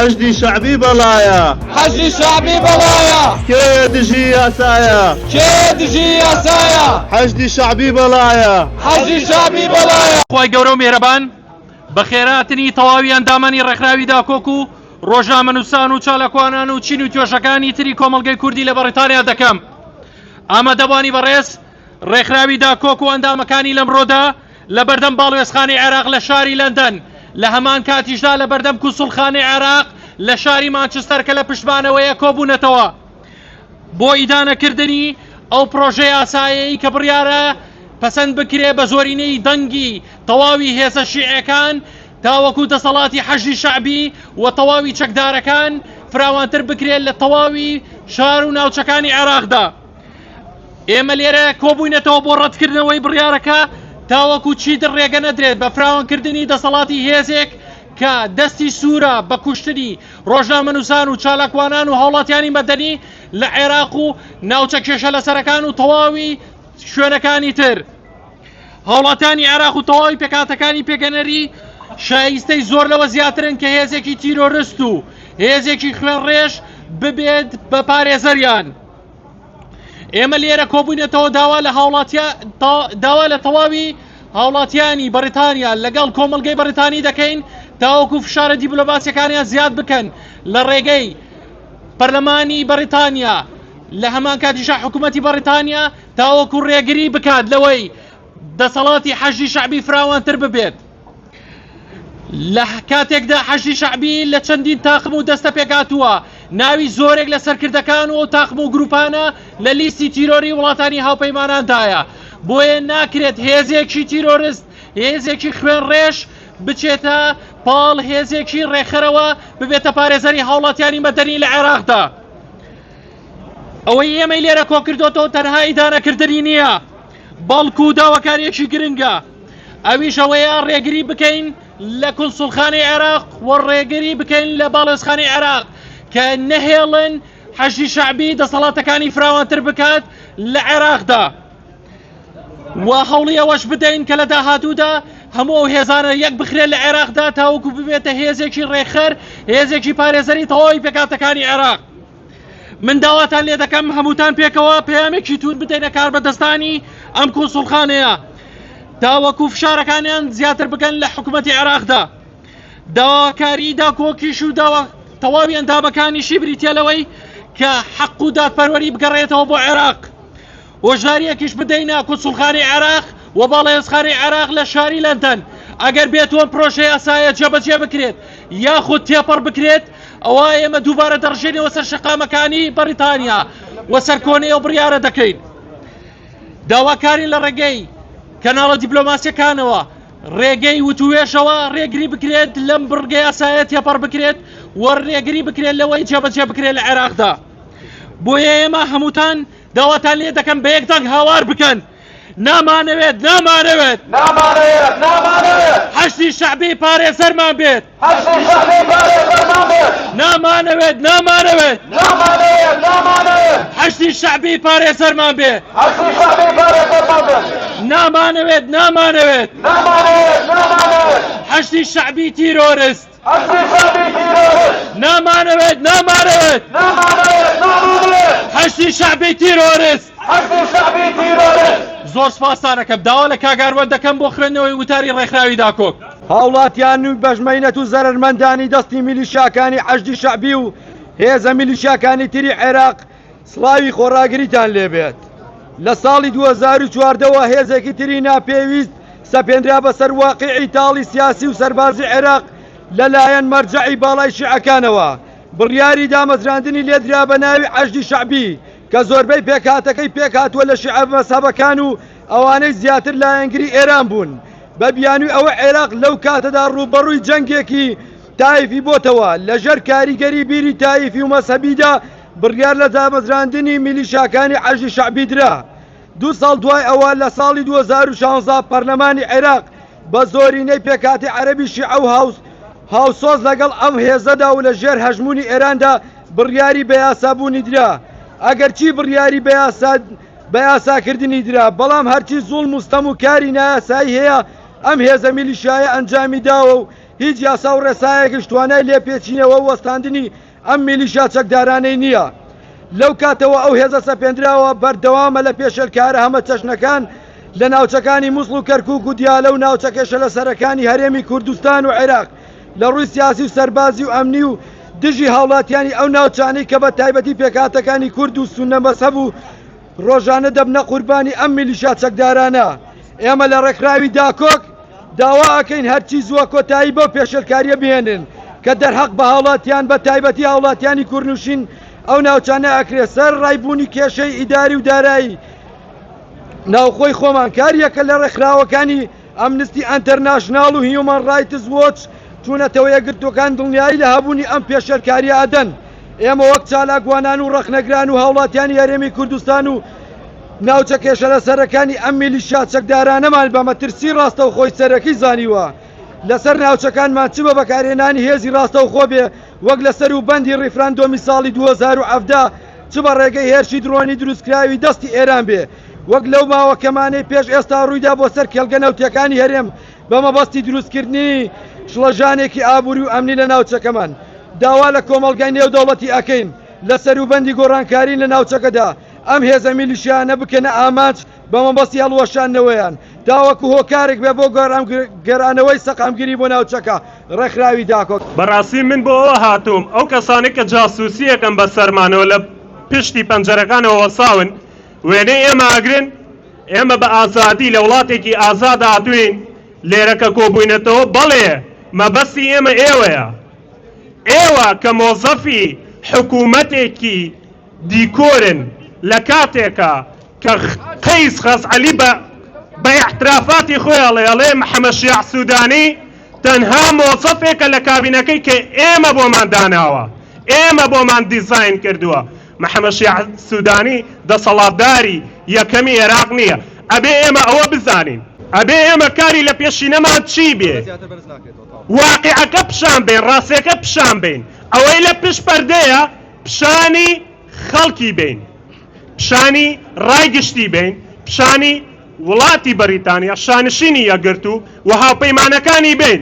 حشدي شعبي بلايا، حشدي شعبي بلايا، كيدجي يا سايا، كيدجي يا سايا، حشدي شعبي بلايا، حشدي شعبي بلايا. خوای گەورە و میهرەبان بە خێراتنی تەواوی ئەندامانی ڕێکخراویدا کۆک و ڕۆژنامە نووسان و چالاکوانان و چین و توێژەکانی تری کۆمەڵگەی کوردی لە بەریتانیا دەکەم. ئامادەبوانی بەڕێز ڕێکخراویدا کۆک و ئەندامەکانی لەمڕۆدا لە بەردەم باڵوێزخانەی عێراق لە شاری لەندەن لە هەمان کاتیشدا لە بەردەم کوسڵخانەی عێراق لە شاری مانچستەر کە لە پشتبانەوەیە کۆبوونەتەوە بۆ ئیدانەکردنی ئەو پرۆژەی ئاسایەی کە بڕیارە پەسەند بکرێ بە زۆرینەی دەنگی تەواوی هێزە شیعەکان تاوەکو دەسەڵاتی حەشدی شەعبی و تەواوی چەکدارەکان فراوانتر بکرێت لە تەواوی شار و ناوچەکانی عێراقدا. ئێمە لێرە کۆبووینەتەوە بۆ ڕەتکردنەوەی بڕیارەکە تاوەکو چیتر ڕێگە نەدرێت بە فراوانکردنی دەسەڵاتی هێزێک کە دەستی سوورە بە کوشتنی ڕۆژنامەنووسان و چالاکوانان و هاوڵاتیانی مەدەنی لە عێراق و ناوچە کێشە لەسەرەکان و تەواوی شوێنەکانی تر. هاوڵاتیانی عێراق و تەواوی پێکاتەکانی پێگەنەری شایستەی زۆر لەوە زیاترن کە هێزێکی تیرۆریست و هێزێکی خوێنڕێژ ببێت بە پارێزەریان. ئێمە لێرە کۆبوونێتەوە داوا لە تەواوی هاوڵاتیانی بەریتانیا لەگەڵ کۆمەڵگەی بەریتانی دەکەین تاوەکو فشارە دیبلۆماسیەکانیان زیاد بکەن لە ڕێگەی پەرلەمانی بەریتانیا لە هەمان کاتیشا حکوومەتی بەریتانیا تاوەکو ڕێگری بکات لەوەی دەسەڵاتی حەشدی شەعبی فراوانتر ببێت. لە کاتێکدا حەشدی شەعبی لە چەندین تاقم و دەستە پێکاتووە ناوی زۆرێک لە سەرکردەکان و تاقم و گروپانە لە لیستی تیرۆری وڵاتانی هاوپەیماناندایە. بۆیە ناکرێت هێزێکی تیرۆریست هێزێکی خوێنڕێژ بچێتە پاڵ هێزێکی ڕێخەرەوە ببێتە پارێزەری هاوڵاتیانی مەدەنی لە عێراقدا. ئەوەی ئێمەی لێرە کۆکردۆتەوە تەنها ئیدانەکردنی نییە بەڵکو داواکاریەکی گرنگە. ئەویش ئەوەیە ڕێگری بکەین لە کونسڵخانەی عێراق و ڕێگری بکەین لە باڵێزخانەی عێراق کە نەهێڵن حەشدی شەعبی دەسەڵاتەکانی فراوانتر بکات لە عێراقدا و هەوڵی ئەوەش بدەین کە لە داهاتوودا هەموو هێزانە یەک بخرێت لە عێراقدا تاوەکو ببێتە هێزێکی ڕێخەر هێزێکی پارێزەری تەواوی پێکاتەکانی عێراق. من داواتان لێ دەکەم هەمووتان پێکەوە پەیامێکی تون بدەینە کاربەدەستانی ئەم کونسڵخانەیە تاوەکو فشارەکانیان زیاتر بکەن لە حکوومەتی عێراقدا. داواکاری داکۆکیش و تەواوی ئەندامەکانیشی بریتە لەوەی کە حەق و دادپەروەری بگەڕێتەوە بۆ عێراق. وەژاریەکیش بدەینە کونسڵخانەی عێراق و باڵێزخانەی عێراق لە شاری لەندەن ئەگەر بێتەوە پرۆژەی ئاسایە جێبەجێ بکرێت یاخود تێپەڕ بکرێت ئەوە ئێمە دووبارە دەڕژێنەوە سەر شەقامەکانی بەریتانیا و سەرکۆنەیە و بڕیارە دەکەین. داواکاری لە ڕێگەی کەناڵە دیبلۆماسیەکانەوە ڕێگەی وتوێشەوە ڕێگری بکرێت لەم بڕگەی ئاسایە تێپەڕ بکرێت و ڕێگری بکرێت لەوەی جێبەجێ بکرێت لە عێراقدا. بۆیە ئێمە هەمووتان داواتان لێ دەکەم بە یەک دەنگ هاوار بکەن. نامانەوێت نامانەوێت نامانەوێت نامانەوێت حەشدی شەعبی پارێزەرمان بێت. حەشدی شەعبی پارێزەرمان بێت. نامانەوێت نامانەوێت نامانەوێت نامانەوێت حەشدی شەعبی پارێزەرمان بێت. حەشدی شەعبی پارێزەرمان بێت. نامانەوێت نامانەوێت نامانەوێت نامانەوێت حەشدی شەعبی تیرۆریست. حەشدی شەعبی تیرۆریست. نامانەوێت نامانەوێت نامانەوێت نامانەوێت حەشدی شەعبی تیرۆریست. حەشدی شەعبی تیرۆریست. زۆر سپاسانەکەم داوا لە کاگاروان دەکەم بۆ خوێندنەوەی وتاری ڕێکخراوی داکۆک. هاوڵاتیان و بەژمەینەت و زەرمەندانی دەستی میلیشیاکانی حەشدی شەعبی و هێزە میلیشیاکانی تری عێراق سڵاوی خۆڕاگریتان لێبێت. لە ساڵی 2014ەوە هێزێکی تری ناپێویست سەپێنرا بەسەر واقعی تاڵی سیاسی و سەربازی عێراق لەلایەن مەرجەعی باڵای شیعەکانەوە بڕیاری دامەزراندنی لێدرا بە ناوی حەشدی شەعبی کە زۆربەی پێکهاتەکەی پێکهاتووە لە شیعە مەذهەبەکان و ئەوانەی زیاتر لایەنگری ئێران بوون بە بیانووی ئەوە عێراق لەو کاتەدا ڕوبەڕووی جەنگێکی تایفی بۆتەوە لەژێر کاریگەری بیری تایفی و مەسەبیدا بڕیار لە دامەزراندنی میلیشاکانی حەشدی شەعبی درا. 2 ساڵ دوای ئەوە لە ساڵی 2016 پەرلەمانی عێراق بە زۆرینەی پێکاتی عەرەبی شیعە و هاوسۆز لەگەڵ ئەم هێزەدا و لە ژێر هەژمونی ئێراندا بڕیاری بە یاسابوونی درا. ئەگەرچی بڕیاری بە یاساکردنی درا بەڵام هەرچی زوڵم و ستەم و کاری نایاسایی هەیە ئەم هێزە میلیشایە ئەنجامی داوە و هیچ یاسا و ڕێسایەکیش توانای لێپێچینەوە و وەستاندنی ئەم میلیشا چەکدارانەی نییە. لەو کاتەوە ئەو هێزە سەپێنراوە بەردەوامە لە پێشەرکارە هەمە چەشنەکان لە ناوچەکانی مووسڵ و کەرکووک و دیالە و ناوچەکێشە لە سەرەکانی هەرێمی کوردستان و عێراق لە ڕووی سیاسی و سەربازی و ئەمنی و دژی هاوڵاتیانی ئەو ناوچانەی کە بە تایبەتی پێکاتەکانی کورد و سونە مەسەب و ڕۆژانە دەبنە قوربانی ئەم میلیشا چەکدارانە. ئێمە لە ڕێکخراوی داکۆک داوا ئەکەین هەرچی زووە کۆتایی بۆ پێشەرکاریە بهێنن کە دەرحەق بە هاوڵاتیان بە تایبەتی هاوڵاتیانی کوردنووشین ئەو ناوچانە ئەکرێ سەر ڕایبوونی کێشەی ئیداری و دارایی ناوخۆی خۆمان. کاریەکە لە ڕێکخراوەکانی ئەمنستی ئەنتەرناشناڵ و هیومەن ڕایتس وۆچ چوونەتەوە یەکگرتوەکان دڵنیایی لە هەبوونی ئەم پێشەرکاریە ئەدەن. ئێمە وەک چالاکوانان و ڕەخنەگران و هاوڵاتیانی هەرێمی کوردستان و ناوچە کێشە لە سەرەکانی ئەم میلیشا چەکدارانەمان بە مەترسی ڕاستە و خۆی سەرەکی زانیوە لەسەر ناوچەکانمان چ بە بەکارهێنانی هێزی ڕاستە و خۆ بێ وەک لەسەر و بەندی ڕیفراندۆمی ساڵی 2017 چ بە ڕێگەی هێرشی درۆنی دروستکراوی دەستی ئێران بێ وەک لەو ماوەکەمانەی پێش ئێستا ڕوویدا بۆ سەر کێڵگە نەوتیەکانی هەرێم بە مەبەستی دروستکردنی شڵەژانێکی ئابووری و ئەمنی لە ناوچەکەمان. داوا لە کۆمەڵگای نێودەوڵەتی ئەکەین لە سەروبەندی گۆڕانکاری لە ناوچەکەدا ئەم هێزە میلیشیانە بکەنە ئامانج بە مەبەستی هەڵوەشانەوەیان تاوەکو هۆکارێک بێ بۆ گەرانەوەی سەقامگیری بۆ ناوچەکە ڕێکخراوی داکۆک. بەڕاستی من بۆ ئەوە هاتووم ئەو کەسانی کە جاسووسیەکەم بە سەرمانەوە لە پشتی پەنجەرەکانەوە وەساون وێنەی ئێمە ئەگرن ئێمە بە ئازادی لە وڵاتێکی ئازاد هاتووین لێرەکە کۆبووینەتەوە بەڵێ مەبەستی ئێمە ئێوەیە ئێوە کە مۆزەفی حکوومەتێکی دیکۆرن لە کاتێکە کە قەیس خەزعەلی بە احترافاتی خۆی ئەڵێ محەممەد شیع سوودانی تەنها مۆزەفێکە لە کابینەکەی کە ئێمە بۆمان داناوە ئێمە بۆمان دیزاین کردووە. محەممەد شیع سوودانی دەسەڵاتداری یەکەمی عێراق نییە. ئەبێ ئێمە ئەوە بزانین ئەبێ ئێمە کاری لە پێشینەمان چی بێ واقعەکە پیشان بین ڕاستیەکە پیشان بین ئەوەی لە پشت پەردەیە پیشانی خەڵکی بین پیشانی ڕایگشتی بین پیشانی وڵاتی بەریتانیا شانشینی یەکگرتو و هاوپەیمانەکانی بین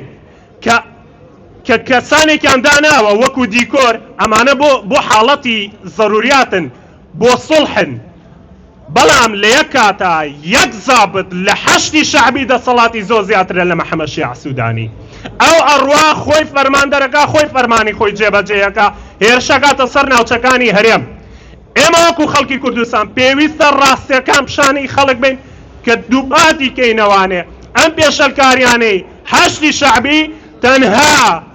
کە کەسانێکیان داناوە وەکو دیکۆر ئەمانە بۆ حاڵەتی ضروریاتن بۆ سڵحن بەڵام لە یەک کاتا یەک زابط لە حەشتی شەعبی دەسەڵاتی زۆر زیاترە لە محەممەد شیع سوودانی. ئەو ئەڕوا خۆی فەرماندەرەکە خۆی فەرمانی خۆی جێبەجێیەکە هێرشەکاتە سەر ناوچەکانی هەرێم. ئێمە وەکو خەڵکی کوردستان پێویستە ڕاستیەکان پیشانی خەڵک بین کە دووپاتی کەینەوانێ ئەم پێشەلکاریانەی حەشتی شەعبی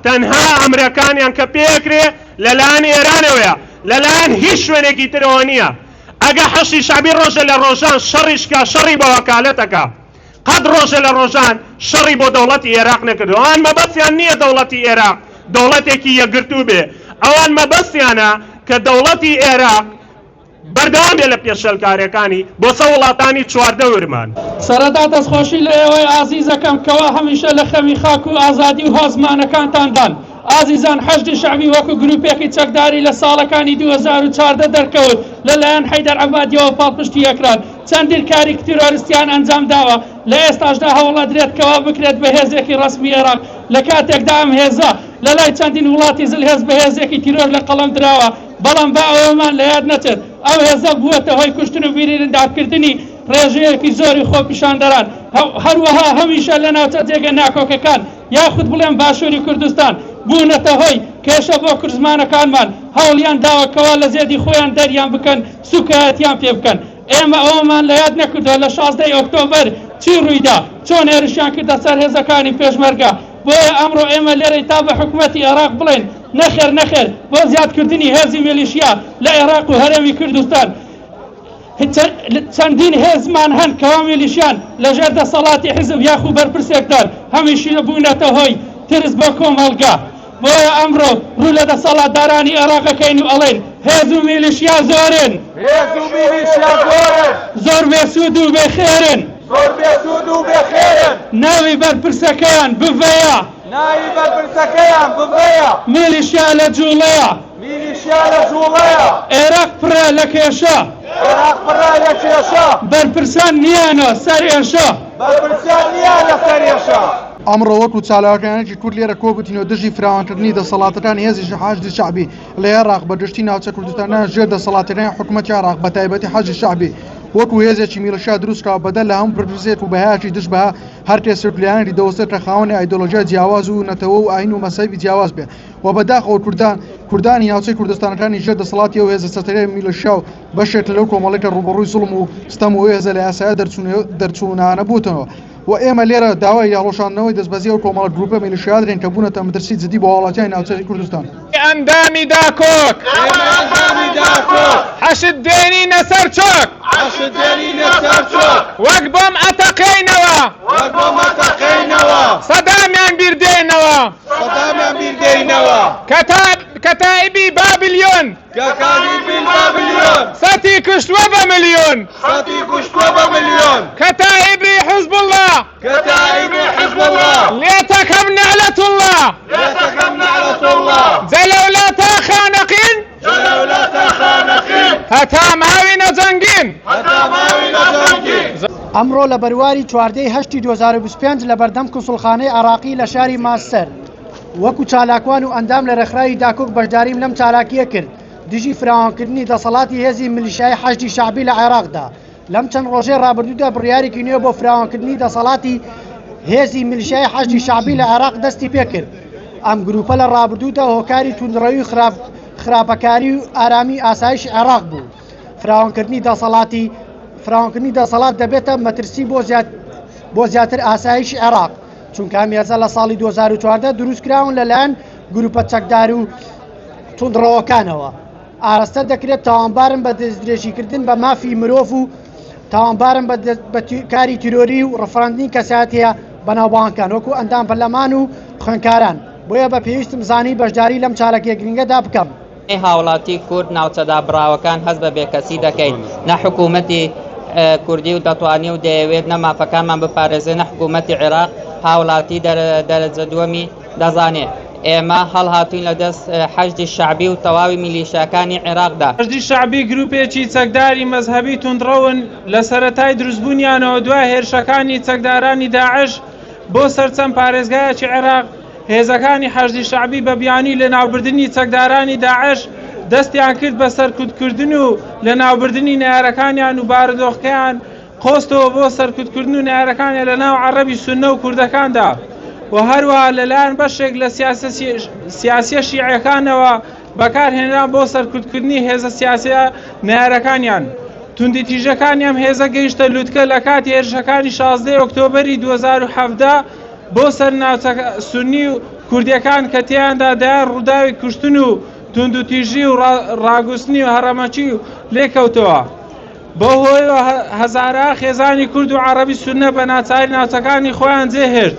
تەنها ئەمریکانیان کە پێکرێ لەلایەن ئێرانەوەیە لەلایەن هیچ شوێنێکی ترەوە نییە. ئەگە حەشتی شەعبی ڕۆژە لە ڕۆژان شەڕیشکا شەڕی بە وەکالەتەکە قەت ڕۆژە لە ڕۆژان شەڕی بۆ دەوڵەتی عێراق نەکردو. ئەوان مەبەستیان نییە دەوڵەتی عێراق دەوڵەتێکی یەکگرتوو بێ ئەوان مەبەستیانە کە دەوڵەتی عێراق بەردەوام بێ لە پێشەلکاریەکانی بۆ سە وڵاتانی چواردە ورمان. سەرەتا دەستخۆشی لە ئێوەی ئازیزەکەم کەوا هەمیشە لە خەمی خاک و ئازادی و هۆزمانەکانتاندان. ئازیزان حەشدی شەعبی وەکو گروپێکی چەکداری لە ساڵەکانی 2014 دەرکەوت لەلایەن حەیدەر عەبادیەوە پاڵپشتی یەکران چەندین کاری تیرۆریستیان ئەنجام داوە لە ئێستاشدا هەوڵە درێت کەوا بکرێت بە هێزێکی ڕەسمی عێراق لە کاتێکدا ئەم هێزە لە لای چەندین وڵاتی زلهێز بە هێزێکی تیرۆر لە قەڵەم درراوە بەڵام با ئەوەمان لە یاد نەچێت ئەو هێزە بووەتە هۆی کوشتن و بیرینداکردنی ڕێژەیەکی زۆری خۆپیشاندەران هەروەها هەمیشە لە ناوچە جێگە ناکۆکەکان یاخود بڵێن باشووری کوردستان بوونەتە هۆی کێشە بۆ کوردزمانەکانمان هەوڵیان داوەکەوە لە زێدی خۆیان دەریان بکەن سوکایەتیان پێ بکەن. ئێمە ئەومان لە یاد نەکردووە لە 16 ئۆکتۆبەر چی ڕوویدا چۆن هێرشیان کردە سەر هێزەکانی پێشمەرگە. بۆیە ئەمڕۆ ئێمە لێرەی تا بە حکوومەتی عێراق بڵێن نەخێر بۆ زیادکردنی هێزی میلیشیا لە عێراق و هەرێمی کوردستان چەندین هێزمان هەن کەوا میلیشیان لەژێر دەسەڵاتی حیزب یاخو بەرپرسێکدار هەمیشی بوونەتە هۆی ترس بۆ کۆمەڵگا. بۆیە ئەمڕۆ ڕوو لە دەسەڵاتدارانی عێراقەکەین و ئەڵێن هێز و میلیشیا زۆرن، هێز و میلیشیا زۆرن، زۆر بێسوود و بێخێرن، زۆر بێسوود و بێخێرن، ناوی بەرپرسەکەیان بڤەیە، ناوی بەرپرسەکەیان بڤەیە، میلیشیا لە جوڵەیە، میلیشیا لە جوڵەیە، عێراق پڕە لە کێشە، عێراق پڕە لە کێشە، بەرپرسان نییانە سەر ئێشە، بەرپرسان نییانە سەر ئێشە. ئەمڕۆ وەکو چالاکانێکی کورد لێرە کۆبوتینەوە دژی فراوانکردنی دەسەڵاتەکانی هێزی حەشدی شەعبی لە عێراق بەگشتی ناوچە کوردستانە ژێر دەسەڵاتەکانی حکوومەتی عێراق بە تایبەتی حەشدی شەعبی وەکو هێزێکی میلیشیا دروستکراوە بەدەل لە هەموو پرسێت و بەهایەکی دژ بەها هەر کێسێک لایەنی دەوەستێتە خاوەنی ئایدۆلۆژیا جیاواز و نەتەوە و ئاین و مەسەبی جیاواز بێ و بەداخەوە کوردانی ناوچەی کوردستانەکانی ژێر دەسەڵاتی و هێزە سەتەرەی میلیشیا و بەشێک لەو کۆمەڵێکە ڕوبەڕووی زوڵم و ستەم و هێزە لە یاسایە دەرچوونانە بووتنەوە و ئێمە لێرە داوای یاڵۆشاندنەوەی دەستبەزی و کۆمەڵە گروپە میلیشیا دەرێن کە بوونەتە مەترسی جدی بۆ وڵاتیانی ناوچەی کوردستان. ئەندامی داکۆک، ئەندامی داکۆک، حەشد دێنینە سەر چۆک، حەشد دێنینە سەر چۆک، وەک بۆم ئەتەقەینەوە، وەک بۆم ئەتەقەینەوە، سەدامیان بیردێنەوە، سەدامیان بیردێنەوە، کەتایبی بابلیۆن، کەتایبی بابلیۆن، سەتی کوشتووە بە ملیۆن، سەتی کوشتووە بە ملیۆن، کەتایبی حزب الله، كتائب حزب الله، ليتكم نعلة الله، ليتكم نعلة الله، جلولة خانقين، جلولة خانقين، هتا ماوين زنگين، هتا ماوين زنگين. ئەمڕۆ لە بەرواری 14 2025 لە بەردەم کونسڵخانەی عێراقی لە شاری ماستەر وەکو چالاکوان و ئەندام لە ڕێکخراوی داکۆک بەشداریم لەم چالاکیە کرد دژی فراوانکردنی دەسەڵاتی هێزی میلیشیای حەشدی شەعبی لە عێراقدا. لەم چەند ڕۆژەی ڕابردوودا بڕیارێکی نوێ بۆ فراوانکردنی دەسەڵاتی هێزی میلیشیای حەشدی شەعبی لە عێراق دەستی پێکرد. ئەم گروپە لە ڕابردوودا هۆکاری توندڕەوی خراپەکاری و ئارامی ئاسایش عێراق بوو. فراوانکردنی دەسەڵات دەبێتە مەترسی بۆ زیاتر ئاسایش عێراق چونکە ئەمێزە لە ساڵی 2014 دروستکراون لەلایەن گروپە چەکدار و توندڕەوەکانەوە. ئاراستە دەکرێت تاوانبارن بە دەستدرێژیکردن بە مافی مرۆڤ و تاوانبارن بە کاری تیرۆری و ڕفراندنی کەساتەیە بەناوبانگەکان وەکو ئەندام پەرلەمان و خوێندکاران. بۆیە بە پێویستم زانی بەشداری لەم چالەکێ گرنگەدا بکەم. هاوڵاتی کورد ناوچەدا بڕاوەکان هەست بە بێکەسی دەکەین نە حکوومەتی کوردی و دەتوانی و دەیەوێت نەمافەکانمان بپارێزێ نە حکوومەتی عێراق هاوڵاتی دەرەجە دووەمی دەزانێت. ئێمە هەڵهاتوین لە دەست حەشدی شەعبی و تەواوی میلیشیاکانی عێراقدا. حەشدی شەعبی گروپێکی چەکداری مەزهەبی توندڕەون لە سەرەتای دروستبوونیانەوە دوای هێرشەکانی چەکدارانی داعش بۆ سەرچەم پارێزگایەکی عێراق هێزەکانی حەشدی شەعبی بە بیانی لە ناوبردنی چەکدارانی داعش دەستیان کرد بە سەرکوتکردن و لە ناوبردنی نارەکانیان و بارودۆخەکەیان خۆستەوە بۆ سەرکوتکردن و نارەکانیان لە ناو عەرەبی سوننە و کوردەکاندا و هەروەها لەلایەن بەشێک لە سیاسیە شیعەکانەوە بەکارهێنران بۆ سەرکوتکردنی هێزە سیاسیە نارەکانیان. توندی تیژەکانیان هێزە گەیشتە لووتکە لە کاتی هێرشەکانی 16 ئۆکتۆبەری 2017 بۆ سەر ناوچە سوننی و کوردیەکان کە تیاندا دایان ڕووداوی کوشتن و تند و تیژی و ڕاگوستنی و هەڕەمەچی و لێکەوتەوە. بۆ هۆیەوە هەزارە خێزانی کورد و عەرەبی سوننە بە ناچاری ناوچەکانی خۆیان جێهێشت.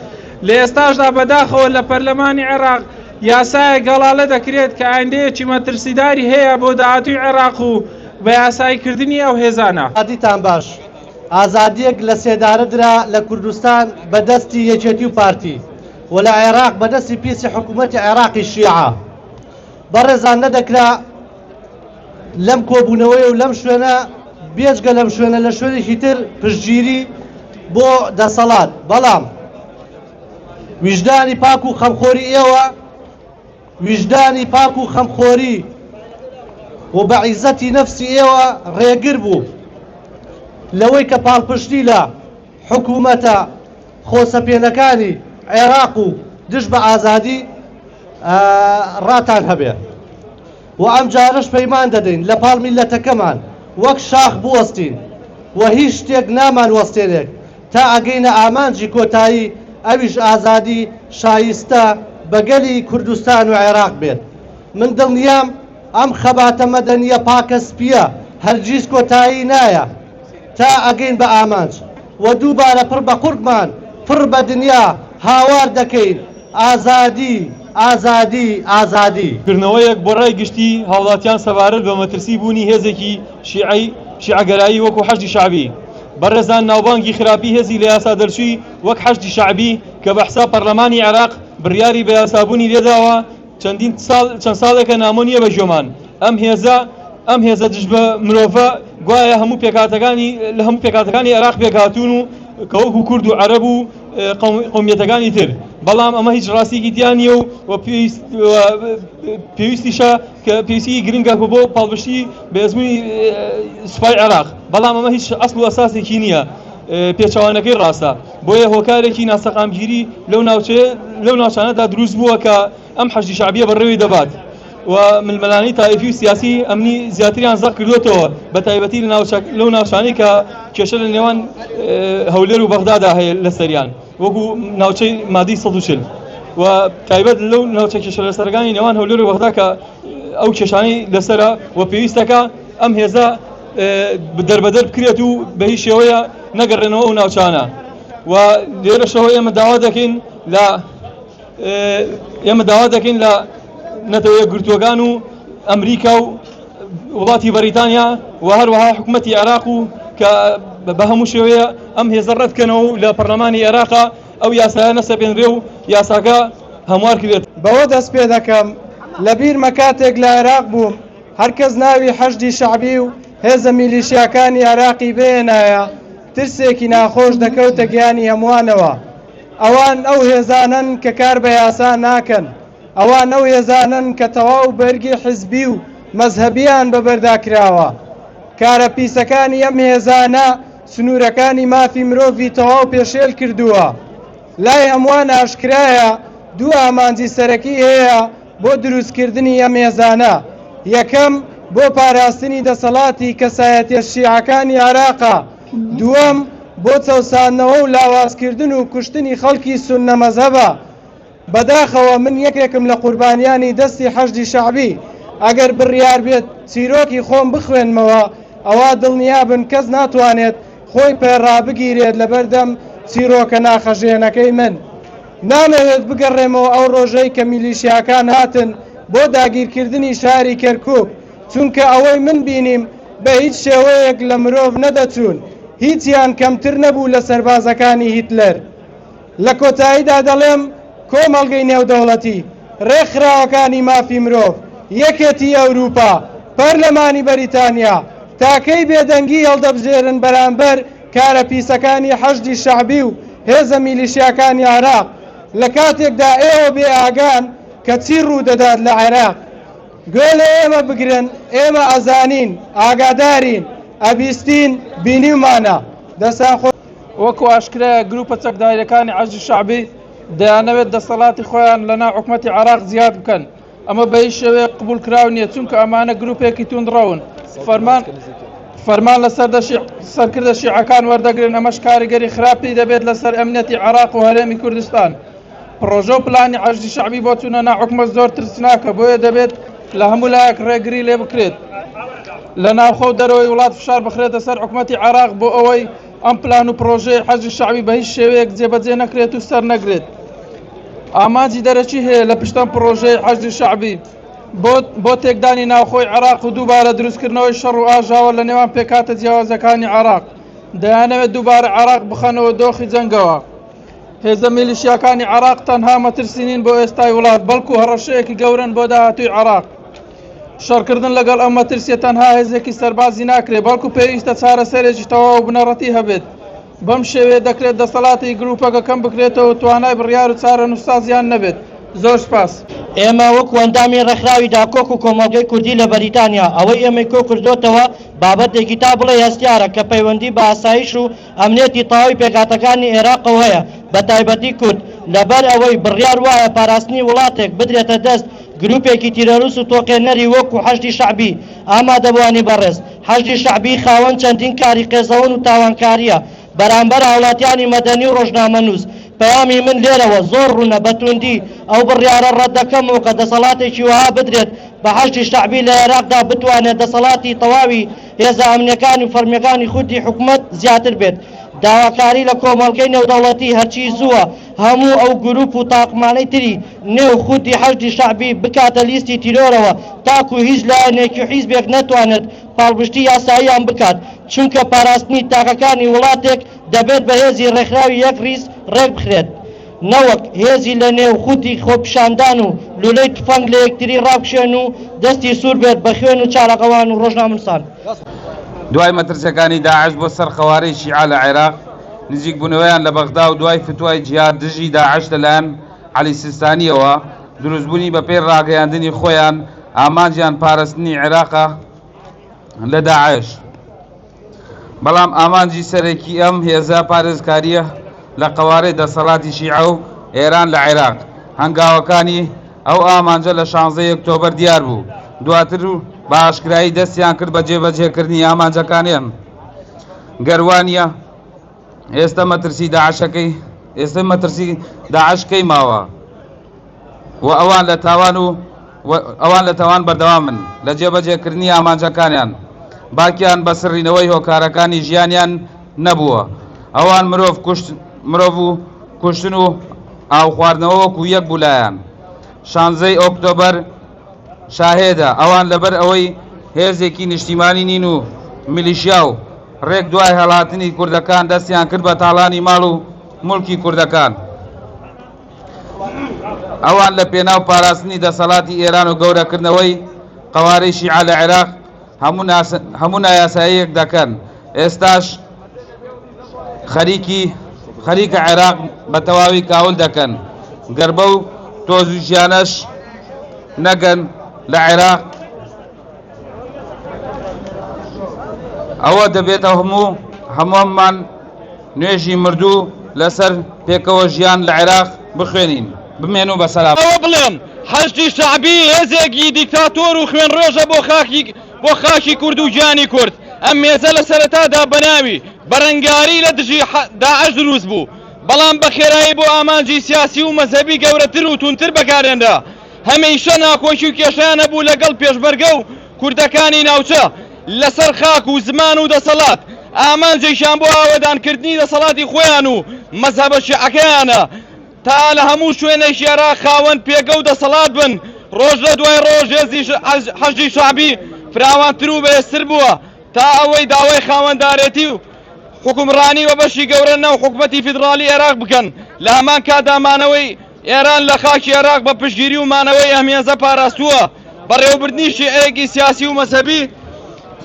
لە ئێستاشدا بەداخەوە لە پەرلەمانی عێراق یاسایە گەڵاڵە دەکرێت کە ئایندەیەکی مەترسیداری هەیە بۆ داهاتووی عێراق و بە یاساییکردنی ئەو هێزانە. ئادیتان باش ئازادیەک لە سێدارەدرا لە کوردستان بەدەستی یەکێتی و پارتی و لە عێراق بەدەستی پیسی حکوومەتی عێراقی شیعە بەڕێزان نەدەکرا لەم کۆبوونەوەی و لەم شوێنە بێجگە لەم شوێنە لە شوێنێکی تر پشتگیری بۆ دەسەڵات. بەڵام ویژدانی پاک و خەمخۆری ئێوە ویژدانی پاک و خەمخۆری و بە عیزەتی نەفسی ئێوە ڕێگر بوو لەوەی کە پاڵپشتی لە حکوومەتە خۆسەپێنەکانی عێراق و دژ بە ئازادی ڕاتان هەبێ و ئەم جارش پەیمان دەدەین لە پاڵ میلەتەکەمان وەک شاخ بوەستین و هیچ شتێک نامان وەستێنێک تا ئەگەینە ئامانجی کۆتایی ئەویش ئازادی شایستە بەگەلی کوردستان و عێراق بێت. من دڵنیام ئەم خەباتە مەدەنیە پاکە سپیە هەرگیز کۆتایی نایە تا ئەگەین بە ئامانج و دووبارە پڕ بە قوربمان پڕ بە دنیا هاوار دەکەین ئازادی ئازادی ئازادی. کردنەوەیەک بۆ ڕای گشتی هاوڵاتیان سەبارەت بە مەترسی بوونی هێزێکی شیعەگەرایی وەکو حەشدی شعبی. بەڕێزان ناوبانگی خراپی هێزی لە یاسا دەرچووی وەک حەشدی شعبی کە بە حساب پەرلەمانی عێراق بڕیاری بە یاسابوونی لێداوە چەند ساڵێکە نامۆ نییە بە ژۆمان. ئەم هێزە دژ بە مرۆڤە گوایە هەموو پێکاتەکانی عێراق پێکهاتوون و کە وەکو کورد و عەرەب و قومیەتەکانی تر، بەڵام ئەمە هیچ ڕاستیکی تیان نییە و پێویستیشە کە پێویستی گرنگە بۆ پاڵبشتی بەێزمووی سوپای عێراق، بەڵام ئەمە هیچ ئەسڵ و ئەساسێکی نییە پێچەوانەکەی ڕاستە. بۆیە هۆکارێکی ناسەقامگیری لەو ناوچانەدا دروست بووە کە ئەم حەشدی شعبیە بەڕێوەی دەبات و ململانی تایفی و سیاسی ئەمنی زیاتریان زەق کردوێتەوە بە تایبەتی لەو ناوچانەی کە کێشە لە نێوان هەولێر و بەغدادا هەیە لە سەریان وەکو ناوچەی مادی 140 و تایبەت لەو ناوچە کێشە لە سەرەکانی نێوان هەولێر و بەغدا کە ئەو کێشانەی لەسەرە و پێویستەکە ئەم هێزە دەربەدەر بکرێت و بە هیچ شێوەیە نەگەڕێنەوە ئەو ناوچانە. و لێرەشەوە ئێمە داوا دەکەین لە نەتەوەیە گرتووەکان و ئەمریکا و وڵاتی بەریتانیا و هەروەها حکوومەتی عێراق و کە بە هەموو شێوەیە ئەم هێزە ڕەتکەنەوە و لە پەرلەمانی عێراقا ئەو یاسایە نەسەپێنرێ و یاساکە هەموار کرێت. بەوە دەست پێ دەکەم لەبیر مەکاتێک لە عێراق بووم هەرکەس ناوی حەشدی شعبی و هێزە میلیشیاکانی عێراقی بێنایە ترسێکی ناخۆش دەکەوتە گیانی هەمووانەوە. ئەوان ئەو هێزانن کە کار بە یاسا ناکەن، ئەوان ئەو هێزانن کە تەواو بەرگی حزبی و مەزهەبیان بەبەرداکراوە. کارە پیسەکانی ئەم هێزانە سنوورەکانی مافی مرۆڤی تەواو پێشێل کردووە. لای هەمووان ئاشکرایە دوو ئامانجی سەرەکی هەیە بۆ دروستکردنی ئەم هێزانە. یەکەم بۆ پاراستنی دەسەڵاتی کەسایەتیە شیعەکانی عێراقا، دووەم بۆ چەوساندنەوە و لاوازکردن و کوشتنی خەڵکی سوننە مەزهەبە. بەداخەوە من یەکێکم لە قوربانیانی دەستی حەشدی شعبی. ئەگەر بڕیار بێت چیرۆکی خۆم بخوێنمەوە ئەوە دڵنیابن کەس ناتوانێت خۆی پێڕابگیرێت لەبەردەم چیرۆکە ناخەژێنەکەی من. نامەوێت بگەڕێمەوە ئەو ڕۆژەی کە میلیشیاکان هاتن بۆ داگیرکردنی شاری کەرکوک، چونکە ئەوەی من بینیم بە هیچ شێوەیەک لە مرۆڤ نەدەچوون، هیچیان کەمتر نەبوو لە سەربازەکانی هیتلەر. لە کۆتاییدا دەڵێم کۆمەڵگەی نێودەوڵەتی، ڕێکخراوەکانی مافی مرۆڤ، یەکێتی ئەوروپا، پەرلەمانی بەریتانیا تاکەی بێدەنگی هەڵدەبژێرن بەرامبەر کارە پیسەکانی حەشدی شعبی و هێزە میلیشیاکانی عێراق لە کاتێکدا ئێوە بێ ئاگان کە چی ڕوودەدات لە عێراق. گوێ لە ئێمە بگرن، ئێمە ئەزانین، ئاگادارین، ئەبیستین، بینیمانە. دەسان خۆ وەکو ئاشکرایە گروپە چەکداریەکانی حەشدی شعبی دەیانەوێت دەسەڵاتی خۆیان لە ناو حکومەتی عێراق زیاد بکەن. ئەمە بە هیچ شێوەیە قبول کراو نییە، چونکە ئەمانە گروپێکی توندڕەون، فەرمان لە سەرکردە شیعەکان وەردەگرن. ئەمەش کاریگەری خراپی دەبێت لەسەر ئەمنیەتی عێراق و هەرێمی کوردستان. پرۆژە و پلانی حەشدی شعبی بۆ چوونە ناو حکومەت زۆر ترسناکە، بۆیە دەبێت لە هەموو لایەک ڕێگری لێ بکرێت. لە ناوخۆ دەرەوەی وڵات فشار بخرێتە سەر حکومەتی عێراق بۆ ئەوەی ئەم پلان و پرۆژەی حەشدی شعبی بە هیچ شێوەیەک جێبەجێ نەکرێت و سەر نەگرێت. ئامانجی دەرەچی هەیە لە پشتەم پرۆژەی حەشدی شعبی بۆ تێکدانی ناوخۆی عێراق و دووبارە دروستکردنەوەی شەڕ و ئاژاوە لە نێوان پێکاتە جیاوازەکانی عێراق. دەیانەوێت دووبارە عێراق بخەنەوە دۆخی جەنگەوە. هێزە میلیشیاکانی عێراق تەنها مەترسینین بۆ ئێستای وڵات، بەڵکو هەڕەشەیەکی گەورن بۆ داهاتووی عێراق. شەڕکردن لەگەڵ ئەم مەترسیە تەنها هێزێکی سەربازی ناکرێت، بەڵکو پێویستە چارەسەرێکی تەواو بنەڕەتی هەبێت. بەم شێوەیە دەکرێت دەسەڵاتی گروپەکە کەم بکرێتەوە و توانای بڕیار و چارە نووسازیان نەبێت. زۆر سپاس. ئێمە وەکو ئەندامی ڕێکخراوی داکۆک و کۆمەڵگەی کوردی لە بەریتانیا ئەوەی ئێمەی کۆ کردوتەوە بابەتێکی تا بڵێ هەستیارە کە پەیوەندی بە ئاسایش و ئەمنیەتی تەواوی پێکاتەکانی عێراقەوە هەیە، بە تایبەتی کورد، لەبەر ئەوەی بڕیار وایە پاراستنی وڵاتێک بدرێتە دەست گروپێکی تیرۆریست و تۆقێنەری وەکو حەشدی شعبی. ئامادەبوانی بەڕێز، حەشدی شعبی خاوەن چەندین کاری قێزەون و تاوانکاریە بەرامبەر هاوڵاتیانی مەدەنی و ڕۆژنامەنووس. پەیامی من لێرەوە زۆر ڕوونە بەتوندی ئەو بڕیارە ڕەت دەکەمەوە کە دەسەڵاتێکی وها بدرێت بە حەشتی شعبی لە عێراقدا بتوانێت دەسەڵاتی تەواوی هێزە ئەمنیەکانی و فەرمیەکانی خودی حکوومەت زیاتر بێت. داواکاری لە کۆمەڵگەی نێودەوڵەتی هەرچی زووە هەموو ئەو گروپ و تاقمانەی تری نێو خودی حەشتی شعبی بکاتە لیستی تیرۆرەوە تاکو هیچ لایەنێکی و حیزبێک نەتوانێت پاڵپشتی یاساییان بکات، چونکە پاراستنی تاقەکانی وڵاتێک دەبێت بە هێزی ڕێکخراوی یەک ڕیز ڕێک بخرێت، نەوەک هێزی لە نێو خودی خۆپیشاندان و لولەی تفەنگ لە یەکتری ڕابکشێن و دەستی سوور بێت بە خوێن و چالاقەوان و ڕۆژنامەنووسان. دوای مەترسیەکانی داعش بۆ سەر خەوارەی شیعە لە عێراق، نزیک بوونەوەیان لە بەغدا و دوای فتوای جیهاد دژی داعش لەلایەن عەلی سیستانیەوە دروستبوونی بە پێی ڕاگەیاندنی خۆیان ئامانجیان پاراستنی عێراقە لە داعش. بەڵام ئامانجی سەرەکی ئەم هێزە پارێزکاریە لە قەوارەی دەسەڵاتی شیعە و ئێران لە عێراق. هەنگاوەکانی ئەو ئامانجە لە 16 ئۆکتۆبەر دیار بوو، دواتر و بە ئاشکرایی دەستیان کرد بە جێبەجێکردنی ئامانجەکانیان. گەروانیە ئێستا مەترسی داعشکەی ماوە و ئەوان لە تاوان بەردەوامن لە جێبەجێکردنی ئامانجەکانیان. باکیان بە سڕینەوەی هۆکارەکانی ژیانیان نەبووە. ئەوان مرۆڤ و کوشتن و ئاو خواردنەوە وەکو یەک بولایان. 16 ئۆکتۆبەر شاهێدە ئەوان لەبەر ئەوەی هێزێکی نیشتیمانی نین و میلیشیا و ڕێک دوای هەڵاتنی کوردەکان دەستیان کرد بە تاڵانی ماڵ و مولکی کوردەکان. ئەوان لە پێناو پاراستنی دەسەڵاتی ئێران و گەورەکردنەوەی قەوارەی شیعە لە عێراق هەموو نایاساییەک دەکەن. ئێستاش خەریکە عێراق بە تەواوی کاول دەکەن. گەربە و تۆزوشیانەش نەگەن لە عێراق. ئەوە دەبێتە هەموومان نوێژی مردوو لەسەر پێکەوە ژیان لە عێراق بخوێنین. بمێن و بەسەلام. ئەوە بڵێم حەشتی شعبی هێزێکی دیکتاتۆر و خوێن ڕۆژە بۆ خاکی کورد و گیانی کورد. ئەم مێزە لە سەرەتادا بەناوی بەرەنگاری لە دژی داعش دروست بوو، بەڵام بە خێرایی بۆ ئامانجی سیاسی و مەزهەبی گەورەتر و تونتر بەکارهێنرا. هەمیشە ناکۆشی و کێشەیان هەبوو لەگەڵ پێشمەرگە و کوردەکانی ناوچە لەسەر خاک و زمان و دەسەڵات. ئامانجێکیان بۆ ئاوەدانکردنی دەسەڵاتی خۆیان و مەزهەبە شیعەکەیانە تا لە هەموو شوێنە ژێرا خاوەن پێگە و دەسەڵات بن. ڕۆژ لە دوای ڕۆژ حەشتی شعبی فراوانتر و بەهێزتر بووە تا ئەوەی داوای خاوەندارێتی و حکومڕانی و بەشی گەورە ناو حکومەتی فیدراڵی عێراق بکەن. لە هەمان کاتامانەوەی ئێران لە خاکی عێراق بە پشتگیری و مانەوەی ئەمێزە پاراستووە. بەڕێوەبردنی شیعەیەکی سیاسی و مەزهەبی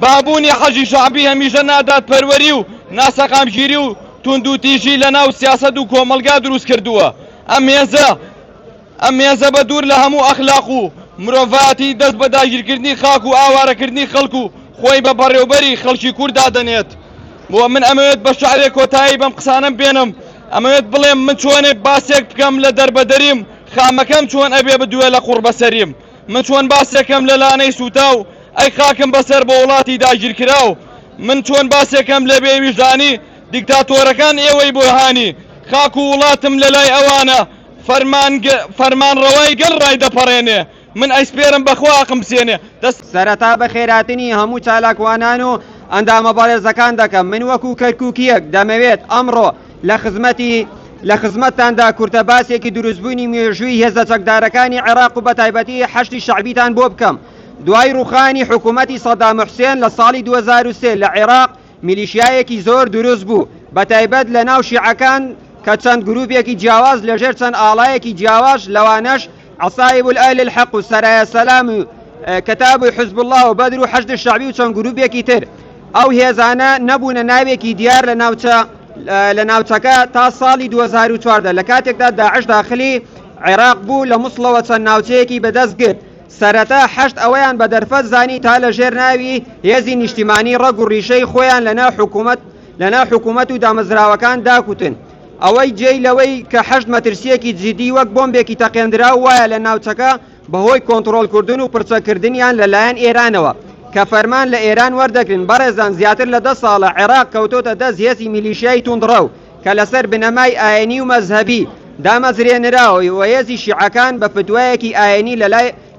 بابوونی حەشتی شعبی هەمیشە نادات پەروەری و ناسەقامگیری و توندوتیژی لە ناو سیاسەت و کۆمەلگا دروست کردووە. ئەم مێزە بە دوور لە هەموو ئەخلاق و مرۆڤاتی دەست بە داگیرکردنی خاک و ئاوارەکردنی خەڵک و خۆی بە بەڕێوەبەری خەڵکی کووردا دەنێت. بۆ من ئەمەوێت بە شعرێک کۆتایی بەم قسانم بێنم. ئەمەوێت بڵێم من چۆنێک باسێک بکەم لە دەربەدەریم، خامەکەم چۆن ئەبێ بدوێ لە قوڕ بەسەریم. من چۆن باسێکم لە لانەی سوتا و ئەی خاکم بەسەر بە وڵاتی داگیرکراو. من چۆن باسێکم لە بێویژدانی دیکتاتۆرەکان ئێوەی بۆ هانی. خاک و وڵاتم لە لای ئەوانە فەرمانڕەوای گەل ڕای دەپەڕێنێ. من ئەیسپێرم بەخوا ئاقم بسێنێ. سەرەتا بە خێراتنی هەموو چالاکوانان و ئەندامە بەڕێزەکان دەکەم. من وەکو کەرکووکیەک دەمەوێت ئەمڕۆ لە خزمەتتاندا کورتەباسێکی دروستبوونی مێژووی هێزە چەکدارەکانی عێراق و بە تایبەتی حەشتی شعبیتان بۆ بکەم. دوای ڕوخانی حکوومەتی سەدام حوسێن لە ساڵی 2003 لە عێراق میلیشیایەکی زۆر دروست بوو، بە تایبەت لە ناو شیعەکان کە چەند گروپێکی جیاواز لەژێر چەند ئاڵایەکی جیاواز، لەوانەش عەسایب الئەهل الحەق و سەرایە سەلام و کەتاب و حزب الله و بەدر و حەشد شعبی و چەند گروپێکی تر. ئەو هێزانە نەبوونە ناوێکی دیار لە ناوچەکە تا ساڵی 2014 لە کاتێکدا داعش داخلی عێراق بوو لە مووسڵەوە چەند ناوچەیەکی بەدەست گرت. سەرەتا حەشت ئەوەیان بە دەرفەت زانی تا لە ژێر ناوی هێزی نیشتیمانی ڕەگ و ڕیشەی خۆیان لەناو حکوومەت و دامەزراوەکان داکوتن. ئەوەی جێی لەوەی کە حەشت مەترسیەکی جدی وەک بۆمبێکی تەقێندرا وایە لە ناوچەکە بەهۆی کۆنتڕۆلکردن و پرچەکردنیان لەلایەن ئێرانەوە کە فەرمان لە ئێران وەردەگرن. بەڕێزان زیاتر لە 10 ساڵە عێراق کەوتۆتە دەست هێزی میلیشیای توندڕەو کە لەسەر بنەمای ئاینی و مەزهەبی دامەزرێنراوەی و هێزی شیعەکان بە فتوایەکی ئاینی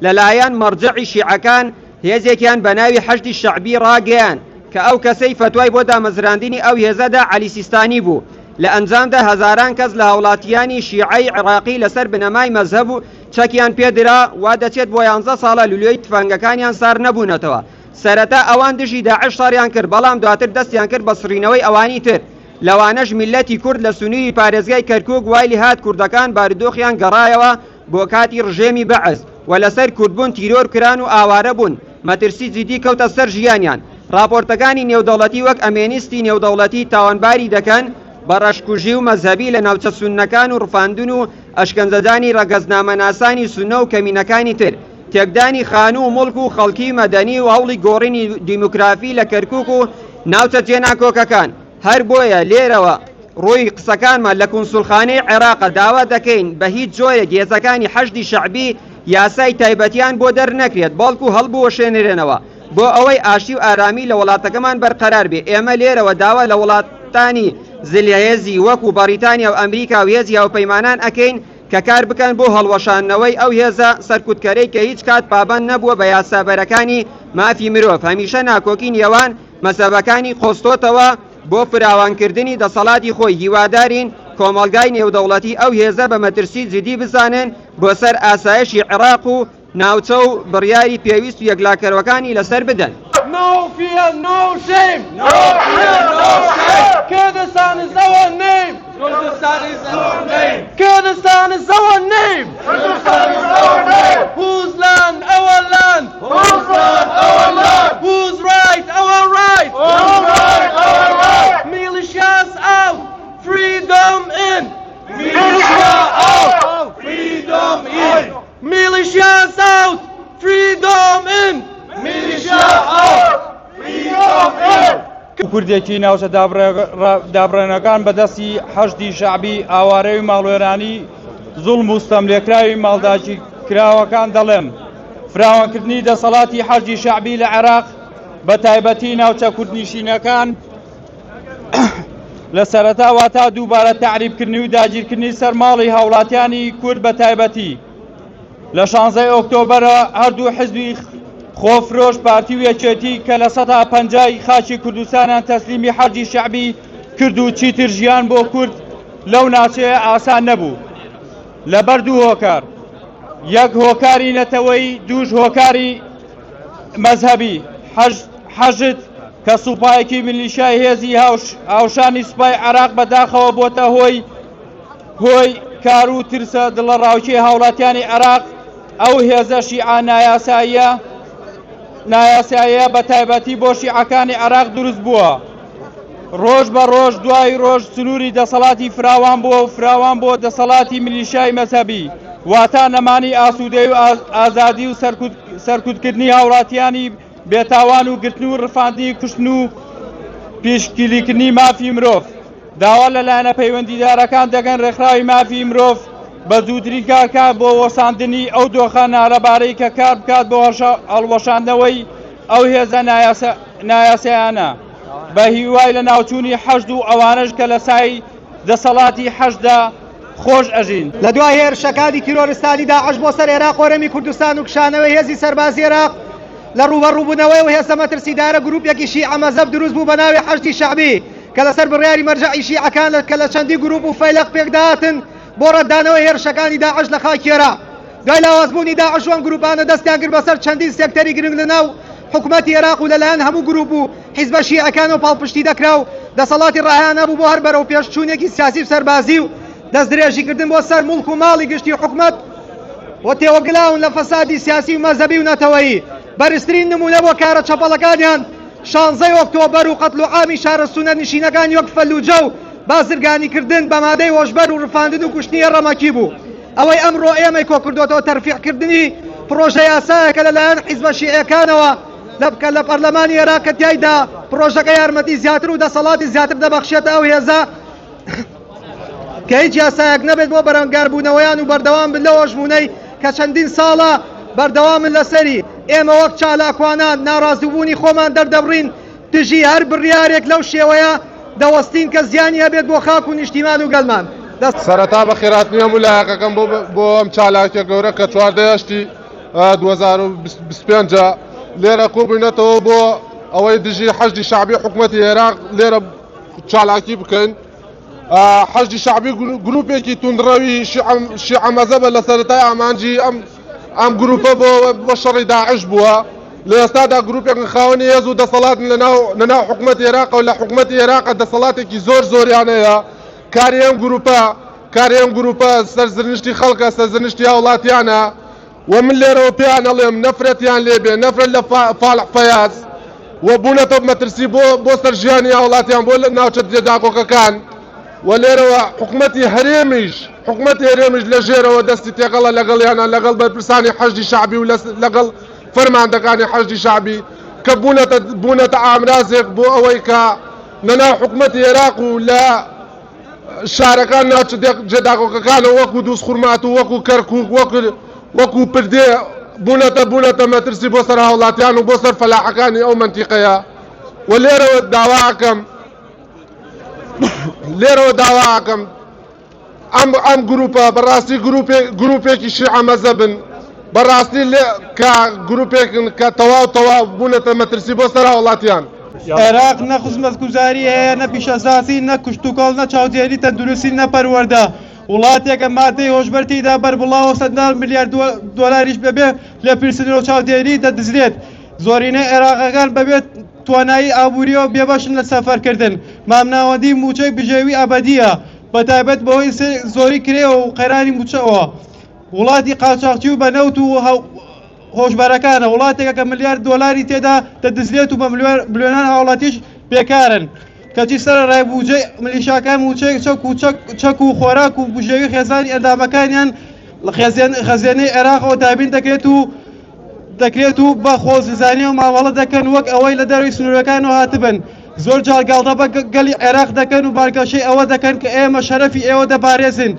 لەلایەن مەرجعی شیعەکان هێزێکیان بە ناوی حەشدی شەعبی ڕاگەیان کە ئەو کەسەی فتوای بۆ دامەزراندنی ئەو هێزەدا عەلی سیستانی بوو. لە ئەنجامدا هەزاران کەس لە هاوڵاتیانی شیعەی عێراقی لەسەر بنەمای مەزهەب و چەکیان پێدرا وا دەچێت بۆ 11 ساڵە لولوی تفەنگەکانیان سار نەبوونەتەوە. سەرەتا ئەوان دژی داعش ساریان کرد بەڵام دواتر دەستیان کرد بە سڕینەوەی ئەوانی تر. لەوانەش میلەتی کورد لە سنووری پارێزگای کەرکووک وای لێهات کوردەکان بارودۆخیان گەڕایەوە بۆ کاتی ڕژێمی بەعز و لەسەر کوردبوون تیرۆر کران و ئاوارە بوون مەترسی جدی کەوتە سەر ژیانیان. راپۆرتەکانی نێودەوڵەتی وەک ئەمێنیستی نێودەوڵەتی تاوانباری دەکەن بە ڕەشکوژی و مەزهەبی لە ناوچە سوننەکان و ڕفاندن و ئەشکەنجەدانی ڕەگەزنامەناسانی سونە و کەمینەکانی تر، تێکدانی خانوو و مڵک و خەڵکی مەدەنی و هەوڵی گۆڕینی دیموکرافی لە کەرکووک و ناوچە جێناکۆکەکان. هەر بۆیە لێرەوە ڕووی قسەکانمان لە کونسوڵخانەی عێراقە داوا دەکەین بە هیچ جۆیەک هێزەکانی حەشدی شەعبی یاسای تایبەتیان بۆ دەرنەکرێت بەڵکو هەڵبووە شوێنێنەوە بۆ ئەوەی ئاشتی و ئارامی لە وڵاتەکەمان بەرقەرار بێ. ئێمە لێرەوە داوا لە وڵاتانی زلیهێزی وەکو بەریتانیا و ئەمریکا و هێزی هاوپەیمانان ئەکەین کە کار بکەن بۆ هەڵوەشانەوەی ئەو هێزە سەرکوتکەرەی کە هیچ کات پابەند نەبووە بە یاسابەرەکانی مافی مرۆڤ. هەمیشە ناکۆکی نێوان مەسەبەکانی خۆستۆتەوە بۆ فراوانکردنی دەسەڵاتی خۆی. هیوادارین کۆمەڵگای نێودەوڵەتی ئەو هێزە بە مەترسی جدی بزانن بۆ سەر ئاسایشی عێراق و ناوچە و بڕیاری پێویست و یەکلاکەرەوەکانی لەسەر بدەن. No fear, no shame. No fear, no shame. Kurdistan is our name. Kurdistan is our name. Kurdistan is our name. Kurdistan is our name. Whose land? Our land. Whose land? Our land. Whose right? Our right. Whose right? Our right. Militias out. Freedom in. Militia out. Freedom in. Militias out. Freedom in. کوردێکی ناوچە دابڕێنەکان بەدەستی حەشدی شەعبی ئاوارەی و ماڵوێرانی زوڵم و ستەملێکراوی ماڵداگی کراوەکان دەڵێن فراوانکردنی دەسەڵاتی حەشدی شەعبی لە عێراق بە تایبەتی ناوچە کوردنشینەکان لە سەرەتا واتا دووبارە تەعریبکردنی و داگیرکردنی سەرماڵی هاوڵاتیانی کورد بە تایبەتی. لە 16 ئۆکتۆبەرە هەردوو حزبی خۆفرۆش پارتی و یەکێتی کە لە 150 خاچی کوردستانیان تەسلیمی حەشدی شەعبی کرد و چیتر ژیان بۆ کورد لەو ناوچەیە ئاسان نەبوو لەبەر دوو هۆکار، یەک هۆکاری نەتەوەی، دووش هۆکاری مەزهەبی. حەشد کە سوپایەکی میلیشای هێزی هاوشانی سوپای عێراق بەداخەوە بۆتە هۆی کار و ترسە دڵەڕاوچی هاوڵاتیانی عێراق. ئەو هێزە شیعە نایاساییە بە تایبەتی بۆ شیعەکانی عێراق دروست بووە. ڕۆژ بە ڕۆژ دوای ڕۆژ سنووری دەسەڵاتی فراوان بۆ دەسەڵاتی میلیشای مەزهەبی، واتە نەمانی ئاسوودەی و ئازادی و سەرکوتکردنی هاوڵاتیانی بێتاوان و گرتن و ڕفاندنی کوشتن و پێشگیریکردنی مافی مرۆڤ. داوا لەلایەنە پەیوەندیدارەکان دەگەن ڕێکخراوی مافی مرۆڤ بە زووترین کارکات بۆ وەساندنی ئەو دۆخە نارەبارەی کە کار بکات بۆ هەڵوەشاندنەوەی ئەو هێزە نایاسایانە بە هیوای لە ناوچوونی حەشد و ئەوانش کە لە سای دەسەڵاتی حەشدا خۆش ئەژین. لە دوای هێرشەکانی تیرۆریستانی داعش بۆ سەر عێراق وەرەمی کوردستان و کشانەوەی هێزی سەربازی عێراق لە ڕوبەڕووبوونەوەی و هێزە مەترسیدارە گروپێکی شیعە مەزهەب دروست بوو بە ناوی حەشدی شەعبی کە لەسەر بڕیاری مەرجەعی شیعەکان کە لە چەندی گروپ و فەیلق پێکداهاتن بۆ ڕەتدانەوەی هێرشەکانی داعش لە خاکی عێراق. دوای لاوازبوونی داعش وان گروپانە دەستیان کرد بەسەر چەندین سێکتەری گرنگ لەناو حکوومەتی عێراق و لەلایەن هەموو گروپ و حیزبە شیعەکان و پاڵپشتی دەکرا و دەسەڵاتی ڕاهیان نەبوو بۆ هەر بەرەو پێشچوونێکی سیاسی و سەربازی و دەستدرێژیکردن بۆ سەر مڵک و ماڵی گشتی حکوومەت و تێوەگلاون لە فەسادی سیاسی و مەزهەبی و نەتەوەیی. بەرزترین نمونە بۆ کارە چەپەڵەکانیان 16 ئۆکتۆبەر و قەتڵ و عامی شارە سونە نشینەکان وەک فەلوجە و بازرگانیکردن بە مادەی هۆشبەر و ڕفاندن و کوشتنی ڕەمەکی بوو. ئەوەی ئەمڕۆ ئێمەی کۆکردوێتەوە تەرفیعکردنی پرۆژە یاسایەکە لەلایەن حیزبە شیعەکانەوە لەبکە لە پەرلەمانی عێراق کە تیایدا پرۆژەکە یارمەتی زیاتر و دەسەڵاتی زیاتر دەبەخشێتە ئەو هێزە کە هیچ یاسایەک نەبێت بۆ بەرەنگاربوونەوەیان و بەردەوام بن لەوە ژمونەی کە چەندین ساڵە بەردەوامن لەسەری. ئێمە وەک چالاکوانان ناڕازیبوونی خۆمان دەردەبڕین دژی هەر بڕیارێک لەو شێوەیە دەوەستین کە زیانی هەبێت بۆ خاک و نیشتیمان و گەلمان. سەرەتا بە خێراتنی هەموو لایەقەکەم بۆ ئەم چالاکیە گەورە کە 14 2025 لێرە کۆبووینەتەوە بۆ ئەوەی دژی حەشدی شعبی حکوومەتی عێراق لێرە چالاکی بکەین. حەشدی شعبی گروپێکی توندڕەوی شیعە مەزەبە لە سەرەتای ئامانجی ئەم گروپە بۆ شەڕی داعش بووە. لە ئێستادا گروپێک خاوەنی هێز و دەسەڵات لەناو حکوومەتی عێراق و لە حکوومەتی عێراق دەسەڵاتێکی زۆریان هەیە. کاری ئەم گروپە سەرزنشتی خەڵکە سەرزنشتی هاوڵاتیانە و من لێرەوە پێیان ئەڵێم نەفرەتیان لێبێ نەفرەت لە فاڵح فەیاز و بوونەتە مەترسی بۆ سەرژیانی هاوڵاتیان بۆ لە ناوچە داکۆکەکان و لێرەوە حکوومەتی هەرێمیش لە ژێرەوە دەستی تێقەڵە لەگەڵیانە لەگەڵ بەرپرسانی حەشدی شعبی و لەگەڵ فەرماندەکانی حەشدی شعبی کە بوونەتە ئامرازێک بۆ ئەوەی کە نەناو حکوومەتی عێراق و لە شارەکان ناوچە جێداکۆکەکانە وەکو دووسخورمات و وەکو کەرکووک وەکو پردێ بوونەتە مەترسی بۆ سەر هاوڵاتیان و بۆ سەر فەلاحەکانی ئەو منتیقەیە و لێرەوە داواکەم ئەم گروپە بەڕاستی گروپێکی شیعە مەزەبن بەڕاستی کە گروپێکن کە تەواو بوونەتە مەترسی بۆ سەر هاوڵاتیان. عێراق نە خزمەتگوزاری هەیە نە پیشەساسی نە کوشتوکۆڵ نە چاودێری تەندروستی نە پەروەردە وڵاتێکە مادەی هۆشبەرتیدا بەربڵاوە 100 میلیارد دۆلاریش بەبێ لە پیرسنەوە چاودێری دەدزرێت. زۆرینەی عێراقەکان بەبێت توانایی ئابووریەوە بێبەشن لە سەفەرکردن مامناوەندی موچەی بژێوی ئەبەدیە بەتایبەت بەهۆی زۆری کرێەوە و قەیرانی موچەوە. وڵاتی قاچاقچی و بەنەوت و هۆشبەرەکانە وڵاتێکە کە ملیارد دۆلاری تێدا دەدزرێت و بە ملیۆنان هاوڵاتیش بێکارن کەچی سەر ڕایبووجێ ملیشاکان موچەی چەک و خۆراک و بژێوی خێزانی ئەندامەکانیان لە خەزیێنەی عێراقەوە دابین دەکرێت و بە خۆززانی و ماوەڵە دەکەن وەک ئەوەی لە دەروی سنوورەکانەوە هاتبن. زۆر جاڵگاڵدە بە گەلی عێراق دەکەن و بارگەشەی ئەوە دەکەن کە ئێمە شەرەفی ئێوە دەپارێزن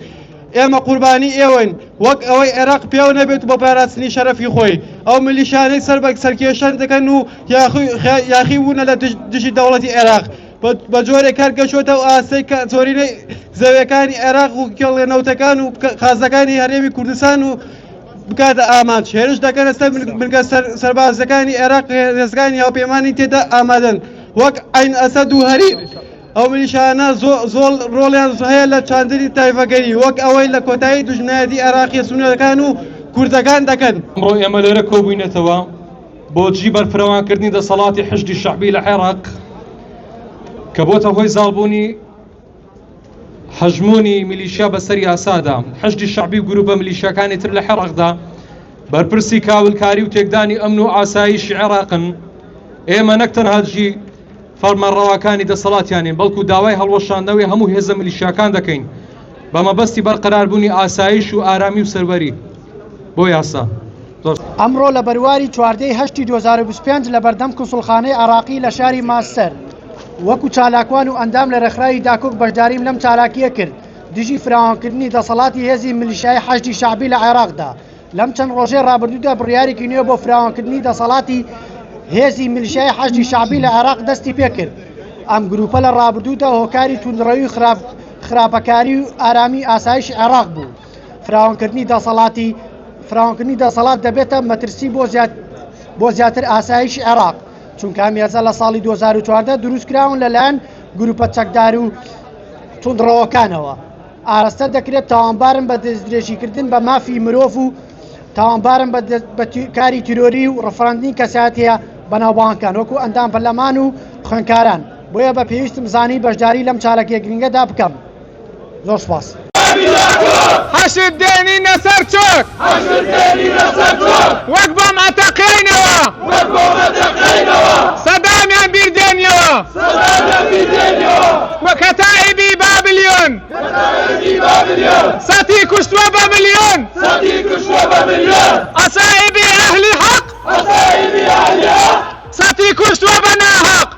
ئێمە قوربانی ئێوەن وەک ئەوەی عێراق پێو نەبێت بۆ پاراستنی شەرەفی خۆی. ئەو ملیشانەی سەرکێشان دەکەن و یاخی بوونە لە دژی دەوڵەتی عێراق بە جۆرێک کارگەشۆتە و ئاسەی کە زۆرینەی زەویەکانی عێراق و کێڵێنەوتەکان و خازەکانی هەرێمی کوردستان و بکاتە ئامانج هێرش دەکەنە سەر بنگە سەربازەکانی عێراق هێزەکانی هاوپەیمانی تێدا ئامادەن وەک عین ئەسەد و هەریر. ئەو ملیشانە زۆر ڕۆڵیان هەیە لە چاندنی تایفەگەری وەک ئەوەی لە کۆتایی دوژمنایەتی عێراقی سونەکان و کوردەکان دەکەن. ئەمڕۆ ئێمە لێرە کۆبووینەتەوە بۆ بەرفراوانکردنی دەسەڵاتی حەشدی شعبی لە عێراق کە بۆتە هۆی زاڵبوونی هەژمۆنی میلیشیا بەسەر یاسادا. حەشدی شعبی و گروپە میلیشیاکانی تر لە عێراقدا بەرپرسی کاولکاری و تێکدانی ئەمن و ئاسایشی عێراقن. ئێمە نەک تەنها دژی فەرمانڕەواکانی دەسەڵاتیانین بەڵکو داوای هەڵوەشاندنەوەی هەموو هێزە میلیشیاکان دەکەین بە مەبەستی بەرقەراربوونی ئاسایش و ئارامی و سەروەری بۆ یاسا. ئەمڕۆ لە بەرواری 14 2025 لە بەردەم کونسڵخانەی عێراقی لە شاری ماستەر وەکو چالاکوان و ئەندام لە ڕێکخراوی داکۆک بەشداریم لەم چالاکیە کرد دژی فراوانکردنی دەسەڵاتی هێزی میلیشیای حەشدی شعبی لە عێراقدا. لەم چەند ڕۆژەی ڕابردوودا بڕیارێکی نوێ بۆ فراوانکردنی دەسەڵاتی هێزی میلیشیای حەشدی شعبی لە عێراق دەستی پێکرد. ئەم گروپە لە ڕابردوودا هۆکاری توندڕەوی خراپەکاری و ئارامی ئاسایش عێراق بوو. فراوانکردنی دەسەڵات دەبێتە مەترسی بۆ زیاتر ئاسایش عێراق چونکە ئەمێزە لە ساڵی 2014 دروستکراون لەلایەن گروپە چەکدار و توندڕەوەکانەوە. ئاراستە دەکرێت تاوانبارن بە دەستدرێژیکردن بە مافی مرۆڤ و تاوانبارن بە کاری تیرۆری و ڕەفراندنی کەساتیە بەناوبانگەکان وەکو ئەندام پەرلەمان و خوێندکاران. بۆیە بە پێویستم زانی بەشداری لەم چالەکێ گرنگەدا بکەم. زۆر سپاس. حەشدێنینە سەر چۆک وەک بۆم ئەتەقێنەوە سەدامیان بیردێنیەوە وەک هەتائیبی بابلیۆن سەتی کوشتووە بە ملیۆن ئەسائیبی ئەهلی حەق سەتی کوشتووە بە ناحەق